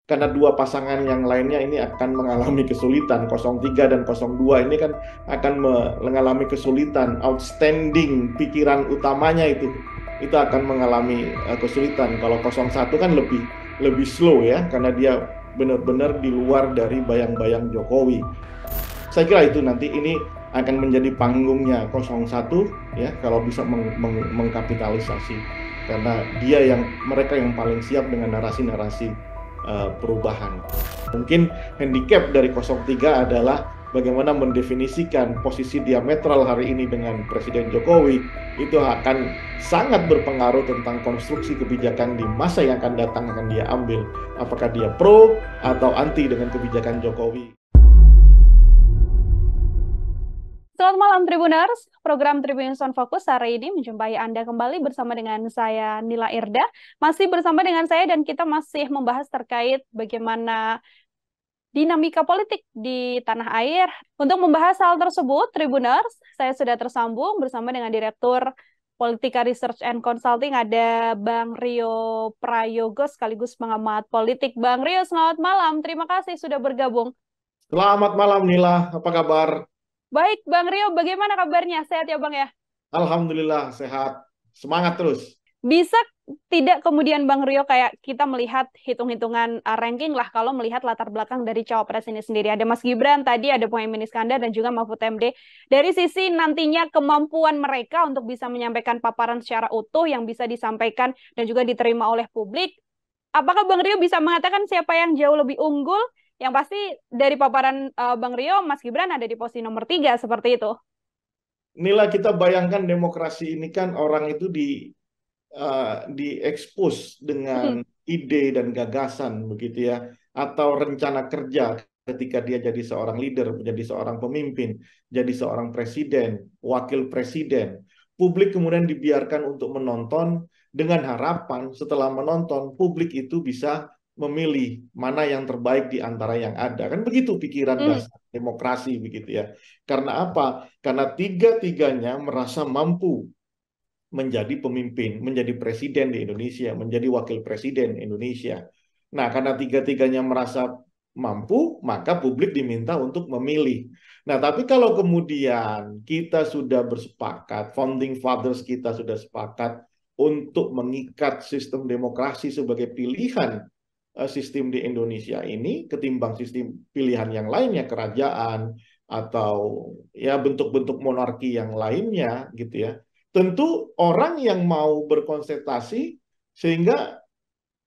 karena dua pasangan yang lainnya ini akan mengalami kesulitan. 03 dan 02 ini kan akan mengalami kesulitan. Outstanding pikiran utamanya itu akan mengalami kesulitan. Kalau 01 kan lebih slow ya, karena dia benar-benar di luar dari bayang-bayang Jokowi. Saya kira itu nanti ini akan menjadi panggungnya 01 ya, kalau bisa mengkapitalisasi, karena mereka yang paling siap dengan narasi-narasi perubahan. Mungkin handicap dari 03 adalah bagaimana mendefinisikan posisi diametral hari ini dengan Presiden Jokowi. Itu akan sangat berpengaruh tentang konstruksi kebijakan di masa yang akan datang akan dia ambil. Apakah dia pro atau anti dengan kebijakan Jokowi. Selamat malam Tribuners, program Tribunnews on Focus hari ini menjumpai Anda kembali bersama dengan saya Nila Irda. Masih bersama dengan saya dan kita masih membahas terkait bagaimana dinamika politik di tanah air. Untuk membahas hal tersebut, Tribuners, saya sudah tersambung bersama dengan Direktur Politika Research and Consulting, ada Bang Rio Prayogo sekaligus pengamat politik. Bang Rio, selamat malam. Terima kasih sudah bergabung. Selamat malam Nila, apa kabar? Baik, Bang Rio, bagaimana kabarnya? Sehat ya, Bang ya? Alhamdulillah sehat, semangat terus. Bisa tidak kemudian Bang Rio kayak kita melihat hitung-hitungan ranking lah kalau melihat latar belakang dari cawapres ini sendiri. Ada Mas Gibran, tadi ada Muhaimin Iskandar dan juga Mahfud MD. Dari sisi nantinya kemampuan mereka untuk bisa menyampaikan paparan secara utuh yang bisa disampaikan dan juga diterima oleh publik, apakah Bang Rio bisa mengatakan siapa yang jauh lebih unggul? Yang pasti dari paparan Bang Rio, Mas Gibran ada di posisi nomor 3 seperti itu. Nila, kita bayangkan demokrasi ini kan orang itu diekspos dengan ide dan gagasan begitu ya, atau rencana kerja ketika dia jadi seorang leader, menjadi seorang pemimpin, jadi seorang presiden, wakil presiden. Publik kemudian dibiarkan untuk menonton dengan harapan setelah menonton publik itu bisa memilih mana yang terbaik di antara yang ada. Kan begitu pikiran dasar demokrasi begitu ya. Karena apa? Karena tiga-tiganya merasa mampu menjadi pemimpin, menjadi presiden di Indonesia, menjadi wakil presiden Indonesia. Nah, karena tiga-tiganya merasa mampu, maka publik diminta untuk memilih. Nah, tapi kalau kemudian kita sudah bersepakat, founding fathers kita sudah sepakat untuk mengikat sistem demokrasi sebagai pilihan sistem di Indonesia ini ketimbang sistem pilihan yang lainnya, kerajaan atau ya bentuk-bentuk monarki yang lainnya gitu ya. Tentu orang yang mau berkonsentrasi sehingga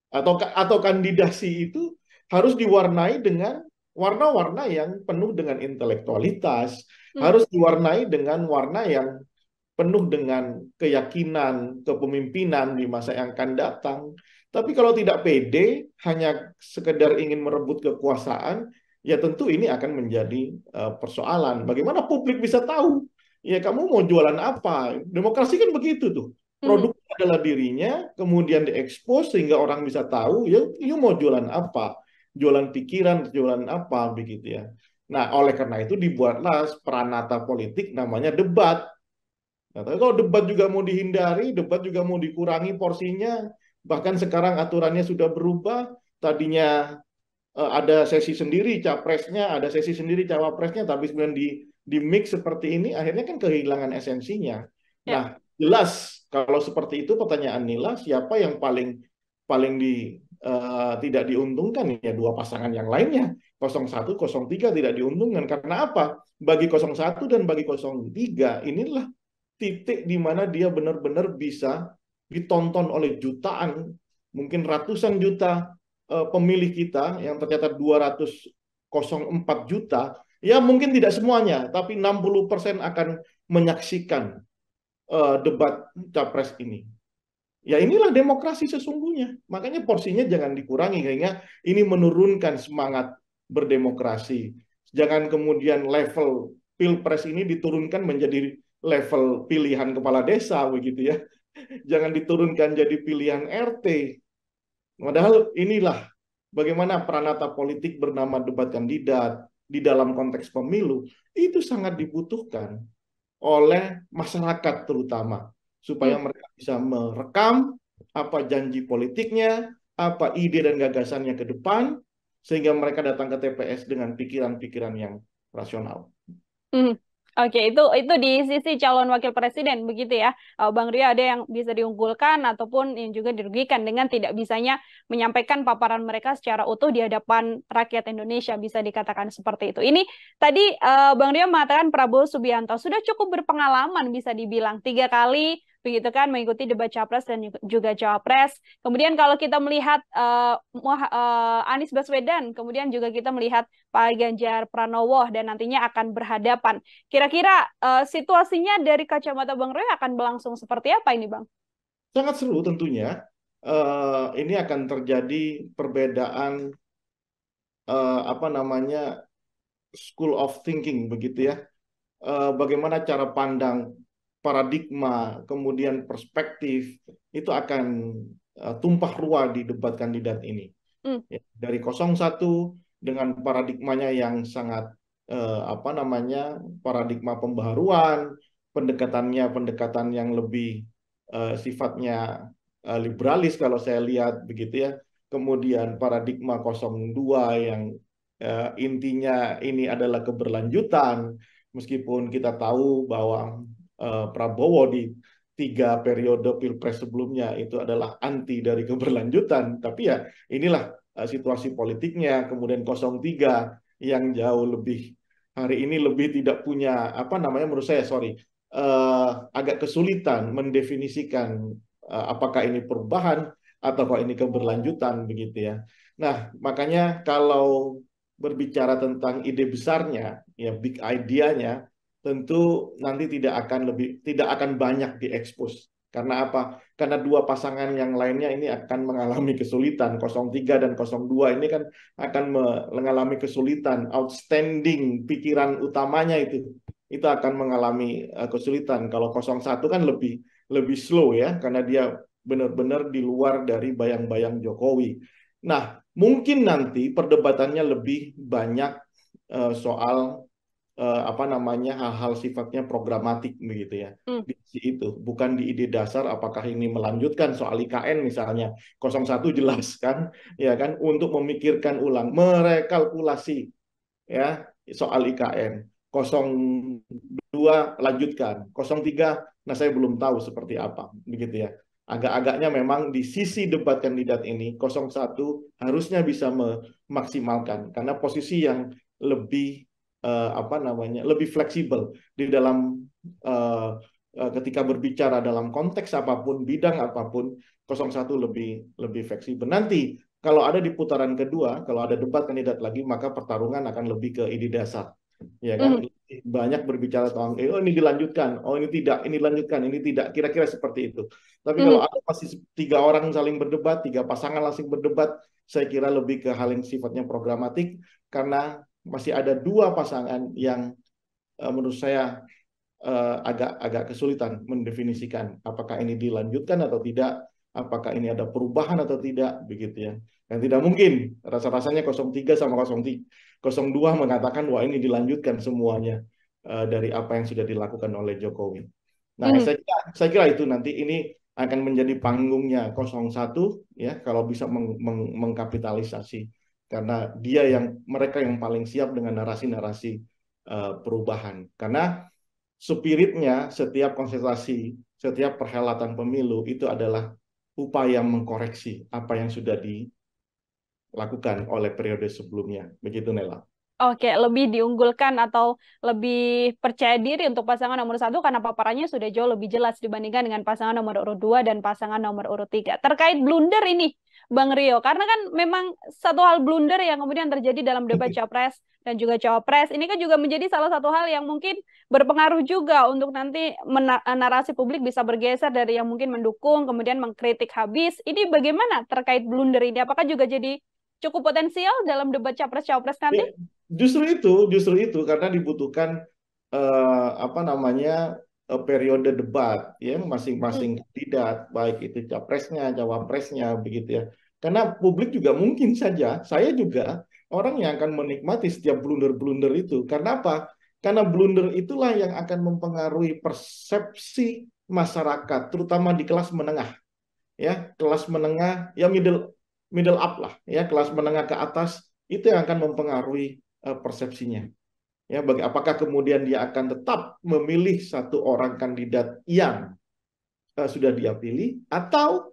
atau kandidasi itu harus diwarnai dengan warna-warna yang penuh dengan intelektualitas, harus diwarnai dengan warna yang penuh dengan keyakinan kepemimpinan di masa yang akan datang. Tapi kalau tidak pede, hanya sekedar ingin merebut kekuasaan, ya tentu ini akan menjadi persoalan. Bagaimana publik bisa tahu? Ya kamu mau jualan apa? Demokrasi kan begitu tuh. Produk adalah dirinya, kemudian diekspos sehingga orang bisa tahu, ya you mau jualan apa? Jualan pikiran, jualan apa, begitu ya. Nah, oleh karena itu dibuatlah peranata politik namanya debat. Nah, tapi kalau debat juga mau dihindari, debat juga mau dikurangi porsinya, bahkan sekarang aturannya sudah berubah. Tadinya ada sesi sendiri capresnya, ada sesi sendiri cawapresnya, tapi kemudian di mix seperti ini, akhirnya kan kehilangan esensinya. Ya. Nah, jelas kalau seperti itu pertanyaan Nila, siapa yang paling paling tidak diuntungkan ya dua pasangan yang lainnya. 01, 03 tidak diuntungkan. Karena apa? Bagi 01 dan bagi 03 inilah titik di mana dia benar-benar bisa ditonton oleh jutaan, mungkin ratusan juta pemilih kita yang tercatat 204 juta, ya mungkin tidak semuanya, tapi 60% akan menyaksikan debat capres ini. Ya inilah demokrasi sesungguhnya. Makanya porsinya jangan dikurangi, sehingga ini menurunkan semangat berdemokrasi. Jangan kemudian level pilpres ini diturunkan menjadi level pilihan kepala desa begitu ya. Jangan diturunkan jadi pilihan RT. Padahal inilah bagaimana peranata politik bernama debat kandidat di dalam konteks pemilu itu sangat dibutuhkan oleh masyarakat terutama supaya mereka bisa merekam apa janji politiknya, apa ide dan gagasannya ke depan, sehingga mereka datang ke TPS dengan pikiran-pikiran yang rasional. Hmm. Oke, itu di sisi calon wakil presiden begitu ya. Bang Rio, ada yang bisa diunggulkan ataupun yang juga dirugikan dengan tidak bisanya menyampaikan paparan mereka secara utuh di hadapan rakyat Indonesia, bisa dikatakan seperti itu. Ini tadi Bang Rio mengatakan Prabowo Subianto sudah cukup berpengalaman, bisa dibilang 3 kali begitu kan mengikuti debat capres dan juga cawapres. Kemudian kalau kita melihat Anies Baswedan, kemudian juga kita melihat Pak Ganjar Pranowo dan nantinya akan berhadapan. Kira-kira situasinya dari kacamata Bang Roy akan berlangsung seperti apa ini, Bang? Sangat seru tentunya. Ini akan terjadi perbedaan apa namanya school of thinking begitu ya. Bagaimana cara pandang, paradigma, kemudian perspektif itu akan tumpah ruah di debat kandidat ini. Hmm. Ya, dari 01 dengan paradigmanya yang sangat apa namanya paradigma pembaharuan, pendekatan yang lebih sifatnya liberalis kalau saya lihat begitu ya. Kemudian paradigma 02 yang intinya ini adalah keberlanjutan, meskipun kita tahu bahwa Prabowo di 3 periode pilpres sebelumnya itu adalah anti dari keberlanjutan, tapi ya inilah situasi politiknya. Kemudian 03 yang jauh lebih hari ini lebih tidak punya apa namanya menurut saya agak kesulitan mendefinisikan apakah ini perubahan atau ini keberlanjutan begitu ya. Nah, makanya kalau berbicara tentang ide besarnya, ya big idea-nya, tentu nanti tidak akan banyak diekspos. Karena apa? Karena dua pasangan yang lainnya ini akan mengalami kesulitan. 03 dan 02 ini kan akan mengalami kesulitan. Outstanding pikiran utamanya itu akan mengalami kesulitan. Kalau 01 kan lebih slow ya, karena dia benar-benar di luar dari bayang-bayang Jokowi. Nah, mungkin nanti perdebatannya lebih banyak soal apa namanya hal-hal sifatnya programatik begitu ya. Hmm. Di sisi itu bukan di ide dasar apakah ini melanjutkan soal IKN misalnya. 01 jelas kan ya kan untuk memikirkan ulang, merekalkulasi ya soal IKN. 02 lanjutkan. 03 nah saya belum tahu seperti apa begitu ya. Agak-agaknya memang di sisi debat kandidat ini 01 harusnya bisa memaksimalkan karena posisi yang lebih apa namanya lebih fleksibel di dalam ketika berbicara dalam konteks apapun, bidang apapun, 01 lebih fleksibel. Nanti kalau ada di putaran kedua, kalau ada debat kandidat lagi, maka pertarungan akan lebih ke ide dasar, ya kan? Hmm. Banyak berbicara tentang oh ini dilanjutkan, oh ini tidak, ini dilanjutkan, ini tidak, kira-kira seperti itu. Tapi kalau Hmm. ada masih 3 orang saling berdebat, 3 pasangan saling berdebat, saya kira lebih ke hal yang sifatnya programatik karena masih ada 2 pasangan yang menurut saya agak kesulitan mendefinisikan apakah ini dilanjutkan atau tidak, apakah ini ada perubahan atau tidak, begitu ya. Dan tidak mungkin rasa-rasanya 03 sama 02 mengatakan wah ini dilanjutkan semuanya dari apa yang sudah dilakukan oleh Jokowi. Nah, Hmm. saya kira itu nanti ini akan menjadi panggungnya 01 ya kalau bisa mengkapitalisasi karena mereka yang paling siap dengan narasi-narasi perubahan. Karena spiritnya setiap konsentrasi, setiap perhelatan pemilu itu adalah upaya mengkoreksi apa yang sudah dilakukan oleh periode sebelumnya. Begitu, Nela. Oke, lebih diunggulkan atau lebih percaya diri untuk pasangan nomor 1 karena paparannya sudah jauh lebih jelas dibandingkan dengan pasangan nomor urut 2 dan pasangan nomor urut 3. Terkait blunder ini, Bang Rio, karena kan memang satu hal blunder yang kemudian terjadi dalam debat capres dan juga cawapres, ini kan juga menjadi salah satu hal yang mungkin berpengaruh juga untuk nanti narasi publik bisa bergeser dari yang mungkin mendukung, kemudian mengkritik habis. Ini bagaimana terkait blunder ini? Apakah juga jadi cukup potensial dalam debat capres-cawapres nanti? Ya, justru itu karena dibutuhkan apa namanya periode debat ya Hmm. masing-masing kandidat baik itu capresnya, cawapresnya begitu ya. Karena publik juga mungkin saja saya juga orang yang akan menikmati setiap blunder-blunder itu. Karena apa? Karena blunder itulah yang akan mempengaruhi persepsi masyarakat terutama di kelas menengah ya, kelas menengah ya middle middle up lah ya, kelas menengah ke atas itu yang akan mempengaruhi persepsinya. Ya, apakah kemudian dia akan tetap memilih satu orang kandidat yang sudah dia pilih, atau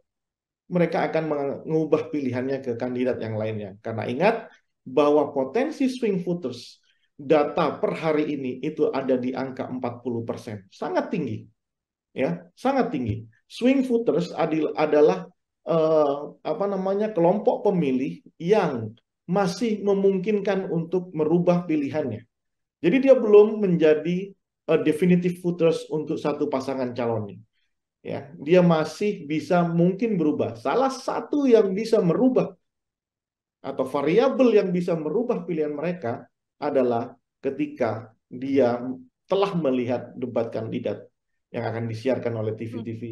mereka akan mengubah pilihannya ke kandidat yang lainnya. Karena ingat bahwa potensi swing voters data per hari ini itu ada di angka 40%. Sangat tinggi. Ya, sangat tinggi. Swing voters adalah kelompok pemilih yang masih memungkinkan untuk merubah pilihannya. Jadi dia belum menjadi definitive voters untuk satu pasangan calonnya. Ya, dia masih bisa mungkin berubah. Salah satu yang bisa merubah atau variabel yang bisa merubah pilihan mereka adalah ketika dia telah melihat debat kandidat yang akan disiarkan oleh TV-TV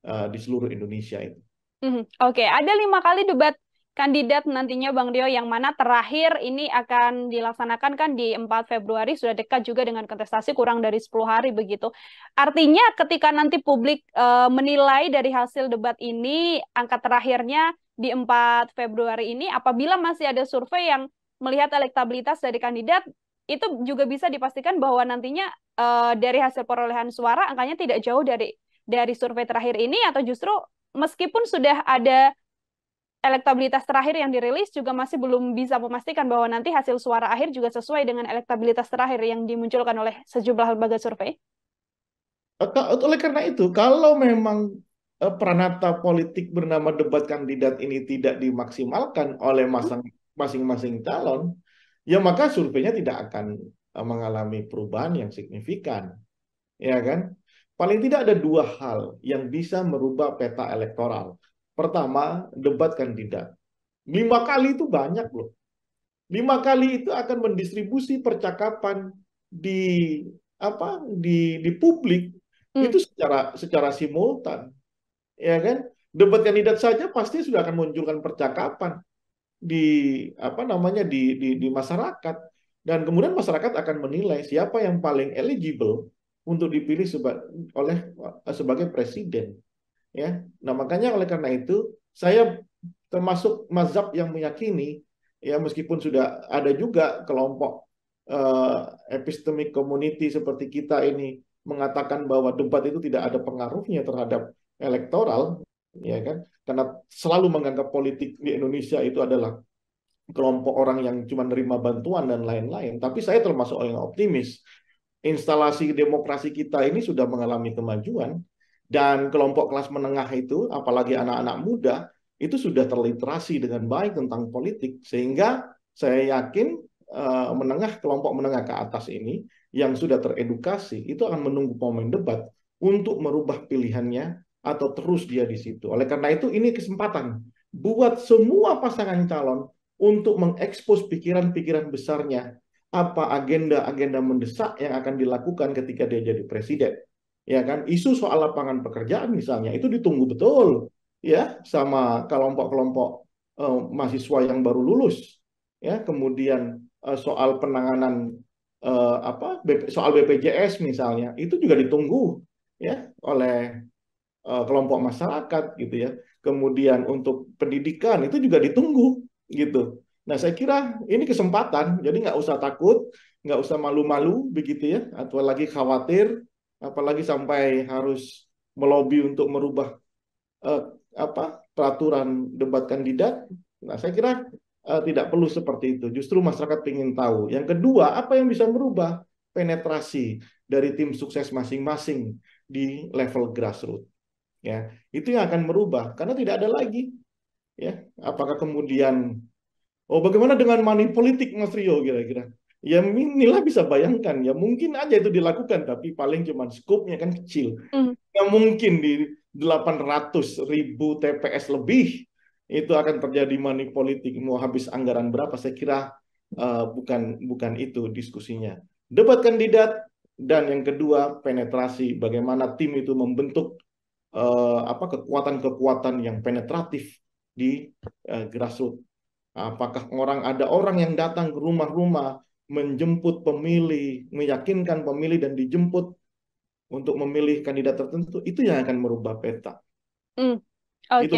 di seluruh Indonesia itu. Oke, ada 5 kali debat kandidat nantinya Bang Dio, yang mana terakhir ini akan dilaksanakan kan di 4 Februari, sudah dekat juga dengan kontestasi, kurang dari 10 hari begitu. Artinya ketika nanti publik menilai dari hasil debat ini, angka terakhirnya di 4 Februari ini, apabila masih ada survei yang melihat elektabilitas dari kandidat, itu juga bisa dipastikan bahwa nantinya dari hasil perolehan suara angkanya tidak jauh dari survei terakhir ini, atau justru meskipun sudah ada elektabilitas terakhir yang dirilis, juga masih belum bisa memastikan bahwa nanti hasil suara akhir juga sesuai dengan elektabilitas terakhir yang dimunculkan oleh sejumlah lembaga survei. Oleh karena itu, kalau memang peranata politik bernama debat kandidat ini tidak dimaksimalkan oleh masing-masing calon, ya maka surveinya tidak akan mengalami perubahan yang signifikan, ya kan? Paling tidak ada 2 hal yang bisa merubah peta elektoral. Pertama, debat kandidat. 5 kali itu banyak loh. 5 kali itu akan mendistribusi percakapan di di publik itu secara simultan, ya kan? Debat kandidat saja pasti sudah akan munculkan percakapan di di masyarakat, dan kemudian masyarakat akan menilai siapa yang paling eligible untuk dipilih sebagai presiden, ya. Nah, makanya oleh karena itu saya termasuk mazhab yang meyakini, ya, meskipun sudah ada juga kelompok epistemic community seperti kita ini mengatakan bahwa debat itu tidak ada pengaruhnya terhadap elektoral, ya kan? Karena selalu menganggap politik di Indonesia itu adalah kelompok orang yang cuma nerima bantuan dan lain-lain. Tapi saya termasuk orang yang optimis. Instalasi demokrasi kita ini sudah mengalami kemajuan, dan kelompok kelas menengah itu, apalagi anak-anak muda, itu sudah terliterasi dengan baik tentang politik, sehingga saya yakin kelompok menengah ke atas ini yang sudah teredukasi itu akan menunggu momen debat untuk merubah pilihannya atau terus dia di situ. Oleh karena itu ini kesempatan buat semua pasangan calon untuk mengekspos pikiran-pikiran besarnya, apa agenda-agenda mendesak yang akan dilakukan ketika dia jadi presiden. Ya kan, isu soal lapangan pekerjaan misalnya itu ditunggu betul, ya, sama kelompok-kelompok mahasiswa yang baru lulus, ya. Kemudian soal penanganan soal BPJS misalnya itu juga ditunggu, ya, oleh kelompok masyarakat gitu, ya. Kemudian untuk pendidikan itu juga ditunggu gitu. Nah, saya kira ini kesempatan, jadi nggak usah takut, nggak usah malu-malu begitu, ya, atau lagi khawatir, apalagi sampai harus melobi untuk merubah peraturan debat kandidat. Nah, saya kira tidak perlu seperti itu. Justru masyarakat ingin tahu. Yang kedua, apa yang bisa merubah penetrasi dari tim sukses masing-masing di level grassroots. Ya, itu yang akan merubah, karena tidak ada lagi, ya. Apakah kemudian, bagaimana dengan money politik, Mas Rio, kira-kira? Ya, inilah bisa bayangkan, ya mungkin aja itu dilakukan, tapi paling cuma skopnya kan kecil. Nggak mungkin di 800.000 TPS lebih itu akan terjadi money politik, mau habis anggaran berapa? Saya kira bukan itu diskusinya. Debat kandidat, dan yang kedua penetrasi, bagaimana tim itu membentuk kekuatan-kekuatan yang penetratif di grassroots. Apakah ada orang yang datang ke rumah-rumah menjemput pemilih, meyakinkan pemilih dan dijemput untuk memilih kandidat tertentu, itu yang akan merubah peta. Oke. Itu.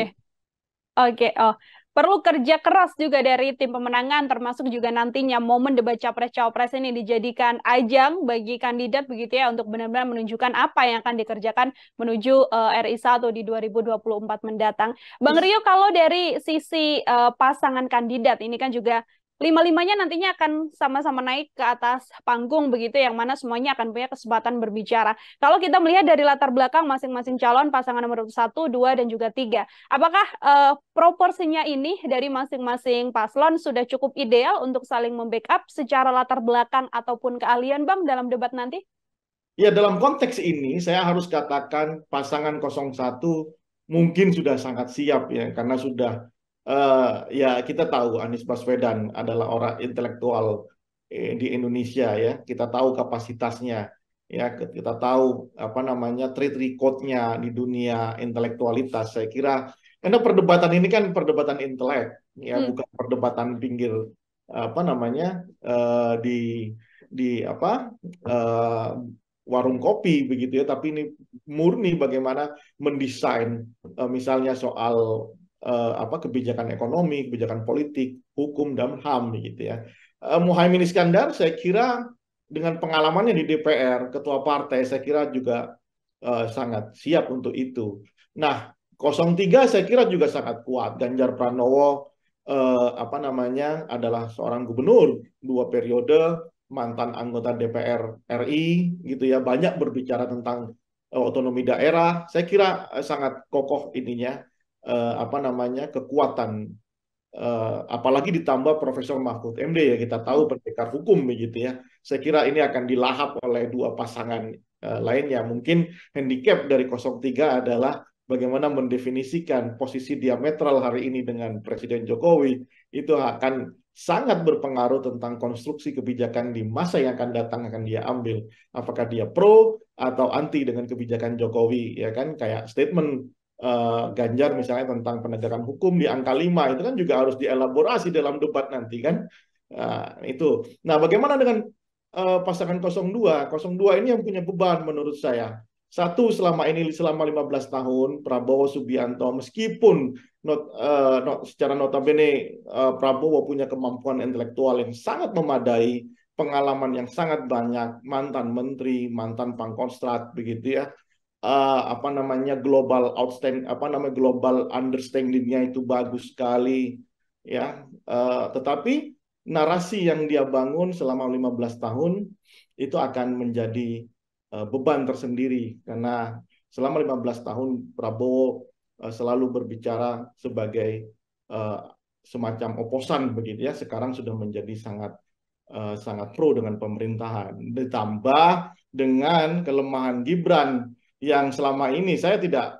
Oke. Oh, perlu kerja keras juga dari tim pemenangan, termasuk juga nantinya momen debat capres-cawapres ini dijadikan ajang bagi kandidat begitu ya untuk benar-benar menunjukkan apa yang akan dikerjakan menuju RI 1 di 2024 mendatang. Bang Rio, kalau dari sisi pasangan kandidat ini kan juga lima-limanya nantinya akan sama-sama naik ke atas panggung begitu yang mana semuanya akan punya kesempatan berbicara. Kalau kita melihat dari latar belakang masing-masing calon pasangan nomor 1, 2, dan juga 3, apakah proporsinya ini dari masing-masing paslon sudah cukup ideal untuk saling membackup secara latar belakang ataupun keahlian, Bang, dalam debat nanti? Ya, dalam konteks ini saya harus katakan pasangan 01 mungkin sudah sangat siap ya, karena sudah ya kita tahu Anies Baswedan adalah orang intelektual di Indonesia ya. Kita tahu kapasitasnya ya, kita tahu apa namanya track record-nya di dunia intelektualitas. Saya kira karena perdebatan ini kan perdebatan intelek ya, bukan perdebatan pinggir apa namanya di apa warung kopi begitu ya, tapi ini murni bagaimana mendesain misalnya soal apa kebijakan ekonomi, kebijakan politik, hukum dan HAM begitu ya. Muhaimin Iskandar saya kira dengan pengalamannya di DPR, ketua partai, saya kira juga sangat siap untuk itu. Nah, 03 saya kira juga sangat kuat. Ganjar Pranowo apa namanya adalah seorang gubernur 2 periode, mantan anggota DPR RI gitu ya, banyak berbicara tentang otonomi daerah. Saya kira sangat kokoh ininya apa namanya kekuatan apalagi ditambah Profesor Mahfud MD ya, kita tahu pendekar hukum begitu ya. Saya kira ini akan dilahap oleh dua pasangan lainnya. Mungkin handicap dari 03 adalah bagaimana mendefinisikan posisi diametral hari ini dengan Presiden Jokowi, itu akan sangat berpengaruh tentang konstruksi kebijakan di masa yang akan datang akan dia ambil. Apakah dia pro atau anti dengan kebijakan Jokowi, ya kan? Kayak statement Ganjar misalnya tentang penegakan hukum di angka 5, itu kan juga harus dielaborasi dalam debat nanti kan. Itu. Nah, bagaimana dengan pasangan 02? 02 ini yang punya beban menurut saya. Satu, selama 15 tahun Prabowo Subianto, meskipun secara notabene Prabowo punya kemampuan intelektual yang sangat memadai, pengalaman yang sangat banyak, mantan menteri, mantan pangkostrat begitu ya, apa namanya global outstanding, apa namanya global understanding-nya itu bagus sekali ya, tetapi narasi yang dia bangun selama 15 tahun itu akan menjadi beban tersendiri, karena selama 15 tahun Prabowo selalu berbicara sebagai semacam oposan begitu ya. Sekarang sudah menjadi sangat pro dengan pemerintahan, ditambah dengan kelemahan Gibran yang selama ini saya tidak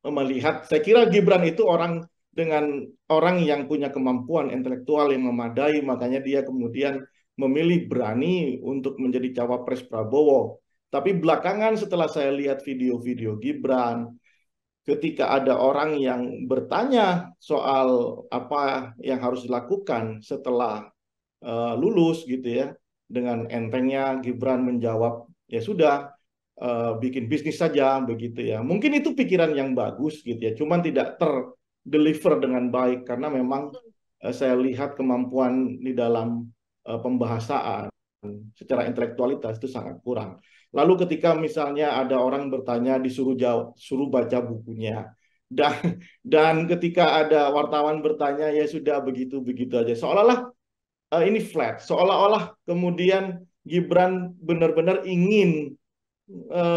melihat. Saya kira Gibran itu orang dengan orang yang punya kemampuan intelektual yang memadai, makanya dia kemudian memilih berani untuk menjadi cawapres Prabowo. Tapi belakangan setelah saya lihat video-video Gibran, ketika ada orang yang bertanya soal apa yang harus dilakukan setelah lulus gitu ya, dengan entengnya Gibran menjawab, ya sudah, bikin bisnis saja begitu ya. Mungkin itu pikiran yang bagus gitu ya, cuman tidak terdeliver dengan baik karena memang saya lihat kemampuan di dalam pembahasaan secara intelektualitas itu sangat kurang. Lalu ketika misalnya ada orang bertanya disuruh jawab, suruh baca bukunya. Dan ketika ada wartawan bertanya ya sudah begitu-begitu aja. Seolah-olah ini flat, seolah-olah kemudian Gibran benar-benar ingin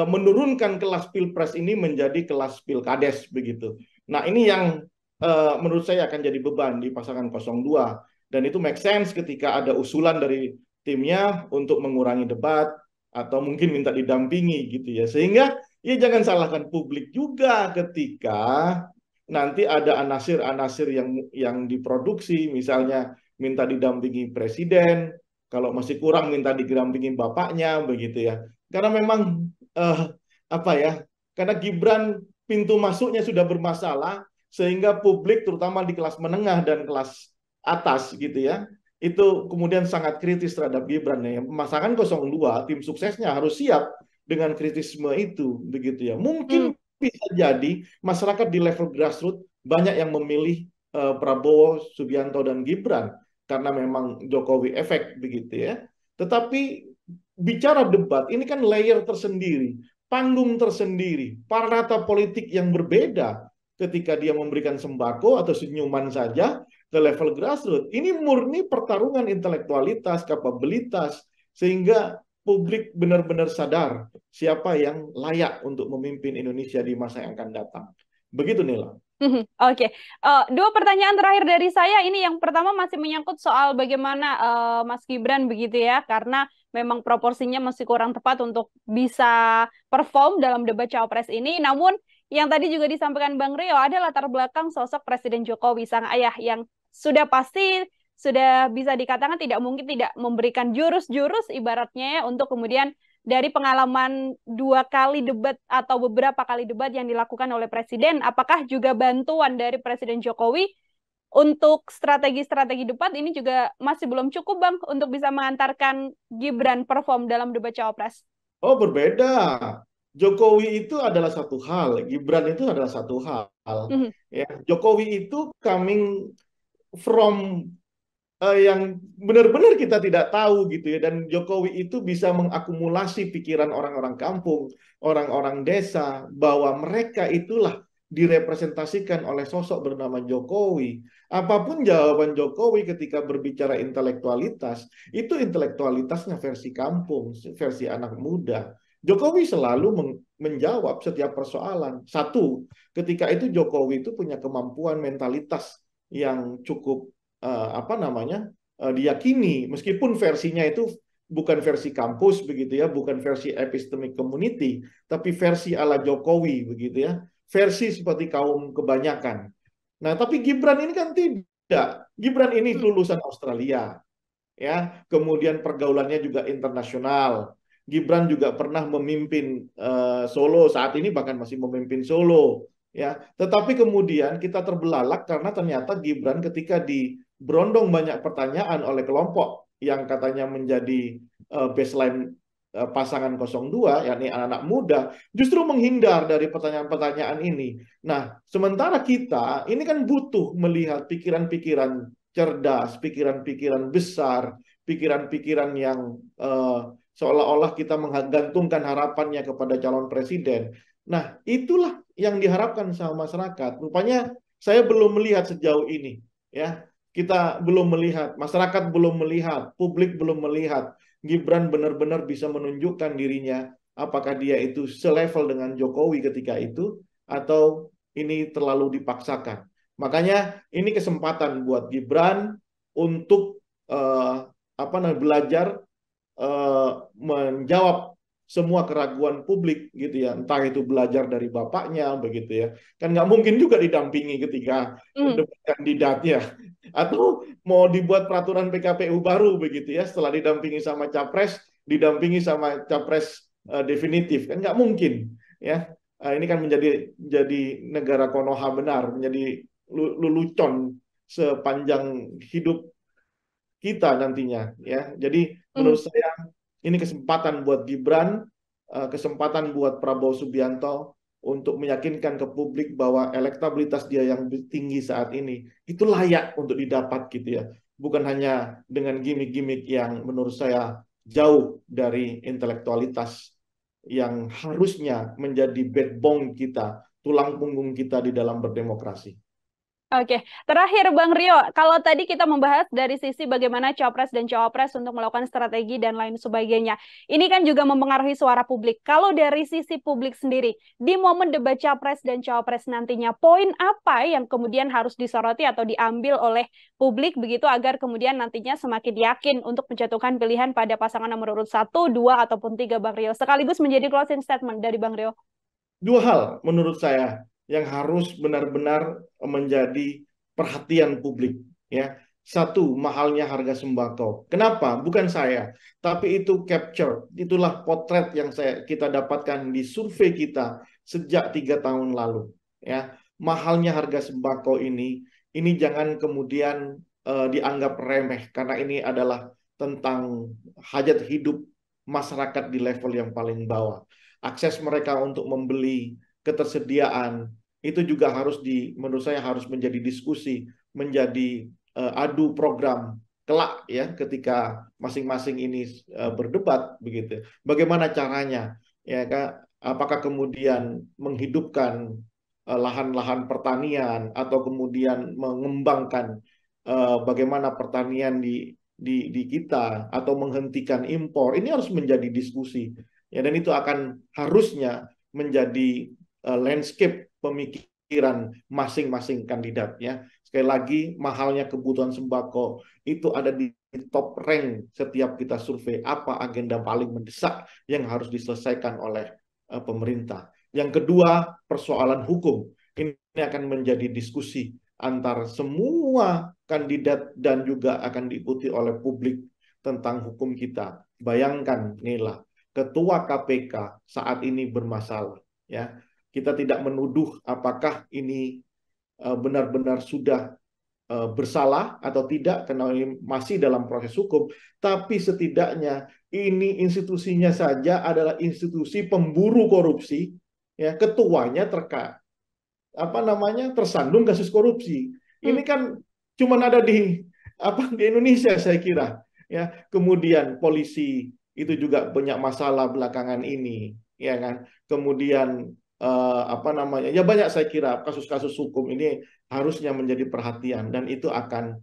menurunkan kelas pilpres ini menjadi kelas pilkades begitu. Nah, ini yang menurut saya akan jadi beban di pasangan 02, dan itu make sense ketika ada usulan dari timnya untuk mengurangi debat atau mungkin minta didampingi gitu ya. Sehingga ya jangan salahkan publik juga ketika nanti ada anasir-anasir yang diproduksi, misalnya minta didampingi presiden, kalau masih kurang minta didampingi bapaknya begitu ya. Karena memang apa ya? Karena Gibran pintu masuknya sudah bermasalah, sehingga publik terutama di kelas menengah dan kelas atas gitu ya, itu kemudian sangat kritis terhadap Gibran ya. Pasangan 02 tim suksesnya harus siap dengan kritisme itu begitu ya. Mungkin bisa jadi masyarakat di level grassroots banyak yang memilih Prabowo, Subianto dan Gibran karena memang Jokowi efek begitu ya. Tetapi bicara debat ini kan layer tersendiri, panggung tersendiri, parata politik yang berbeda ketika dia memberikan sembako atau senyuman saja ke level grassroots. Ini murni pertarungan intelektualitas, kapabilitas, sehingga publik benar-benar sadar siapa yang layak untuk memimpin Indonesia di masa yang akan datang. Begitu, Nila. Oke. Dua pertanyaan terakhir dari saya. Ini yang pertama masih menyangkut soal bagaimana Mas Gibran begitu ya, karena memang proporsinya masih kurang tepat untuk bisa perform dalam debat Cawapres ini. Namun yang tadi juga disampaikan Bang Rio, ada latar belakang sosok Presiden Jokowi, sang ayah, yang sudah pasti sudah bisa dikatakan tidak mungkin tidak memberikan jurus-jurus ibaratnya ya, untuk kemudian dari pengalaman 2 kali debat atau beberapa kali debat yang dilakukan oleh Presiden, apakah juga bantuan dari Presiden Jokowi untuk strategi-strategi debat ini juga masih belum cukup, Bang, untuk bisa mengantarkan Gibran perform dalam debat Cawapres? Oh, berbeda. Jokowi itu adalah satu hal, Gibran itu adalah satu hal. Ya, Jokowi itu coming from yang benar-benar kita tidak tahu gitu ya, dan Jokowi itu bisa mengakumulasi pikiran orang-orang kampung, orang-orang desa, bahwa mereka itulah direpresentasikan oleh sosok bernama Jokowi. Apapun jawaban Jokowi ketika berbicara intelektualitas, itu intelektualitasnya versi kampung, versi anak muda. Jokowi selalu menjawab setiap persoalan. Satu, ketika itu Jokowi itu punya kemampuan mentalitas yang cukup diyakini, meskipun versinya itu bukan versi kampus begitu ya, bukan versi epistemic community, tapi versi ala Jokowi begitu ya, versi seperti kaum kebanyakan. Nah, tapi Gibran ini kan tidak. Gibran ini lulusan Australia, ya, kemudian pergaulannya juga internasional. Gibran juga pernah memimpin Solo, saat ini bahkan masih memimpin Solo, ya. Tetapi kemudian kita terbelalak karena ternyata Gibran ketika berondong banyak pertanyaan oleh kelompok yang katanya menjadi baseline pasangan 02, yakni anak-anak muda, justru menghindar dari pertanyaan-pertanyaan ini. Nah, sementara kita ini kan butuh melihat pikiran-pikiran cerdas, pikiran-pikiran besar, pikiran-pikiran yang seolah-olah kita menggantungkan harapannya kepada calon presiden. Nah, itulah yang diharapkan sama masyarakat. Rupanya saya belum melihat sejauh ini, ya. Kita belum melihat, masyarakat belum melihat, publik belum melihat Gibran benar-benar bisa menunjukkan dirinya apakah dia itu selevel dengan Jokowi ketika itu atau ini terlalu dipaksakan. Makanya ini kesempatan buat Gibran untuk belajar menjawab semua keraguan publik gitu ya, entah itu belajar dari bapaknya begitu ya, kan nggak mungkin juga didampingi ketika debat kandidatnya, atau mau dibuat peraturan PKPU baru begitu ya, setelah didampingi sama capres, didampingi sama capres definitif, kan nggak mungkin ya. Ini kan jadi negara Konoha benar, menjadi lelucon sepanjang hidup kita nantinya ya. Jadi menurut saya ini kesempatan buat Gibran, kesempatan buat Prabowo Subianto untuk meyakinkan ke publik bahwa elektabilitas dia yang tinggi saat ini itu layak untuk didapat gitu ya. Bukan hanya dengan gimmick-gimmick yang menurut saya jauh dari intelektualitas yang harusnya menjadi backbone kita, tulang punggung kita di dalam berdemokrasi. Oke, terakhir Bang Rio, kalau tadi kita membahas dari sisi bagaimana Capres dan Cawapres untuk melakukan strategi dan lain sebagainya, ini kan juga mempengaruhi suara publik. Kalau dari sisi publik sendiri, di momen debat Capres dan Cawapres nantinya, poin apa yang kemudian harus disoroti atau diambil oleh publik begitu agar kemudian nantinya semakin yakin untuk menjatuhkan pilihan pada pasangan nomor urut 1, 2, ataupun 3, Bang Rio. Sekaligus menjadi closing statement dari Bang Rio. Dua hal menurut saya yang harus benar-benar menjadi perhatian publik ya. Satu, mahalnya harga sembako. Kenapa? Bukan saya, tapi itu capture, itulah potret yang kita dapatkan di survei kita sejak 3 tahun lalu ya. Mahalnya harga sembako ini jangan kemudian dianggap remeh, karena ini adalah tentang hajat hidup masyarakat di level yang paling bawah. Akses mereka untuk membeli, ketersediaan, itu juga harus menurut saya harus menjadi diskusi menjadi adu program kelak ya ketika masing-masing ini berdebat begitu. Bagaimana caranya ya Kak? Apakah kemudian menghidupkan lahan-lahan pertanian atau kemudian mengembangkan bagaimana pertanian di kita atau menghentikan impor. Ini harus menjadi diskusi ya, dan itu akan harusnya menjadi landscape pemikiran masing-masing kandidat ya. Sekali lagi, mahalnya kebutuhan sembako itu ada di top rank setiap kita survei apa agenda paling mendesak yang harus diselesaikan oleh pemerintah. Yang kedua, persoalan hukum. Ini akan menjadi diskusi antar semua kandidat dan juga akan diikuti oleh publik tentang hukum kita. Bayangkan, Nila, Ketua KPK saat ini bermasalah. Ya, kita tidak menuduh apakah ini benar-benar sudah bersalah atau tidak karena ini masih dalam proses hukum, tapi setidaknya ini institusinya saja adalah institusi pemburu korupsi, ya ketuanya tersandung kasus korupsi. Ini kan cuma ada di Indonesia saya kira, ya. Kemudian polisi itu juga banyak masalah belakangan ini, ya kan. Kemudian ya banyak saya kira kasus-kasus hukum ini harusnya menjadi perhatian dan itu akan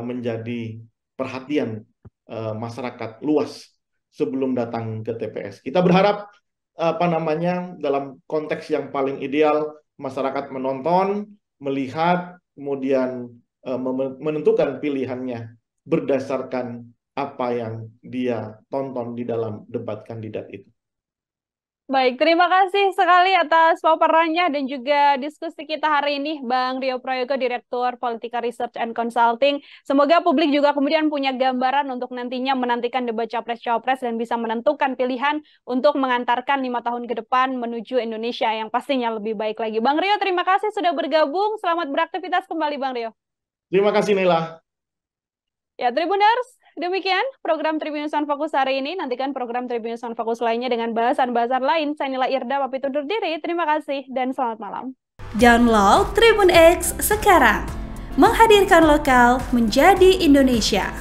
menjadi perhatian masyarakat luas sebelum datang ke TPS. Kita berharap dalam konteks yang paling ideal masyarakat menonton, melihat, kemudian menentukan pilihannya berdasarkan apa yang dia tonton di dalam debat kandidat itu. Baik, terima kasih sekali atas paparannya dan juga diskusi kita hari ini, Bang Rio Prayogo, Direktur Politika Research and Consulting. Semoga publik juga kemudian punya gambaran untuk nantinya menantikan debat Capres-Cawapres dan bisa menentukan pilihan untuk mengantarkan 5 tahun ke depan menuju Indonesia yang pastinya lebih baik lagi. Bang Rio, terima kasih sudah bergabung. Selamat beraktivitas kembali, Bang Rio. Terima kasih, Nela. Ya, Tribuners, demikian program Tribunnews on Focus hari ini. Nantikan program Tribunnews on Focus lainnya dengan bahasan-bahasan lain. Saya Nila Irda, pamit undur diri. Terima kasih dan selamat malam. Download Tribun X sekarang. Menghadirkan lokal menjadi Indonesia.